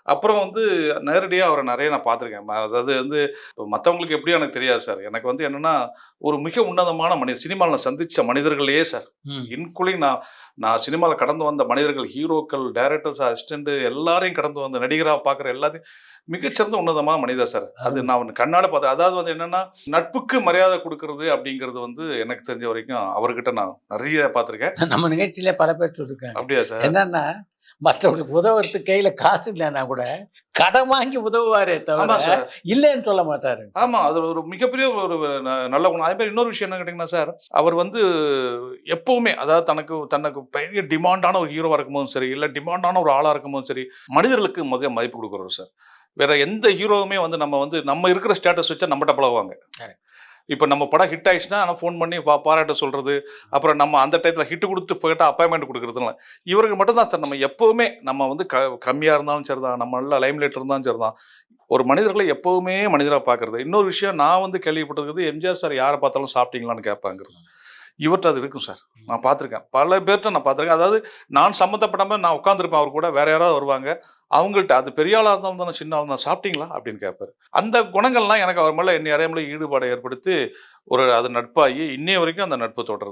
அப்புறம் வந்து நேரடியா அவர நெறைய நான் பார்த்துருக்கேன். அதாவது வந்து மத்தவங்களுக்கு எப்படியோ எனக்கு தெரியாது சார். எனக்கு வந்து என்னன்னா, ஒரு மிக உன்னதமான மனிதர். சினிமால நான் சந்திச்ச மனிதர்கள்லயே சார். ம். இன்க்ளூடிங் நான் நான் சினிமால கடந்து வந்த மனிதர்கள், ஹீரோக்கள், டைரக்டர்ஸ், அசிஸ்டன்ட் எல்லாரையும் கடந்து வந்த நடிகரா பார்க்குற எல்லாத்தையும் மிகச்சிறந்த உன்னதமான மனிதர் சார். அது அருமை. நான் கண்ணால பார்த்தேன். அதாவது வந்து என்னன்னா, நட்புக்கு மரியாதை குடுக்குறது அப்படிங்கிறது வந்து எனக்கு தெரிஞ்ச வரைக்கும் அவர்கிட்ட நான் நெறைய பார்த்துருக்கேன். நம்ம நிகழ்ச்சியிலே பல பேர் சொல்லிருக்காங்க. அப்படியா சார்? என்னன்னா, மற்றவங்களுக்கு உதவுறதுக்கு கையில காசு இல்லன்னா கூட, கடன் வாங்கி உதவுவாரே ஆமா தவிர, சார். இல்லன்னு சொல்ல மாட்டாரு. ஆமா. அது ஒரு மிகப்பெரிய ஒரு நல்ல குணம். அதேமாரி இன்னொரு விஷயம் என்ன கேட்டீங்கன்னா சார், அவர் வந்து எப்பவுமே அதாவது தனக்கு தனக்கு பெரிய டிமாண்டான ஒரு ஹீரோவா இருக்கும்போதும் சரி, இல்ல டிமாண்டான ஒரு ஆளா இருக்கும்போதும் சரி, மனிதர்களுக்கு முதல்ல மதிப்பு குடுக்குறவர் சார். வேற எந்த ஹீரோவுமே வந்து நம்ம இருக்கிற ஸ்டேட்டஸ் வச்சா நம்மட்ட பழகுவாங்க. கரெக்ட். இப்ப நம்ம படம் ஹிட் ஆயிடுச்சுன்னா, ஆனா ஃபோன் பண்ணி பாராட்ட சொல்றது. அப்புறம் நம்ம அந்த டயத்துல ஹிட் குடுத்து போயிட்டா அப்பாயின்ட்மென்ட் குடுக்குறதுலாம். இவருக்கு மட்டும் தான் சார் நம்ம எப்பவுமே நம்ம வந்து கம்மியா இருந்தாலும் சரிதான், நம்ம நல்லா லைம்லைட்ல இருந்தாலும் சரிதான். ஒரு மனிதர்கள எப்பவுமே மனிதரா பார்க்கிறது. இன்னொரு விஷயம் நான் வந்து கேள்விப்பட்டிருக்கிறது, எம்ஜிஆர் சார் யார பார்த்தாலும் சாப்பிட்டீங்களான்னு கேட்பாங்கிறது. இவர்ட்ட அது இருக்கும் சார். நான் பார்த்துருக்கேன். பல பேர்ட்ட நான் பார்த்துருக்கேன். அதாவது நான் சம்மந்தப்படாம நான் உட்கார்ந்திருப்பேன் அவர் கூட. வேற யாராவது வருவாங்க. அவங்கள்ட்ட அது பெரிய ஆளா இருந்தாலும் தானே, சின்ன ஆளா இருந்தாலும் சாப்பிட்டீங்களா? அப்படின்னு கேட்பாரு. அந்த குணங்கள்லாம் எனக்கு அவர் மேல என்னை அறியாமலே ஈடுபாடு ஏற்படுத்தி, ஒரு அது நட்பாகி இன்னைய வரைக்கும் அந்த நட்பு தொடருது.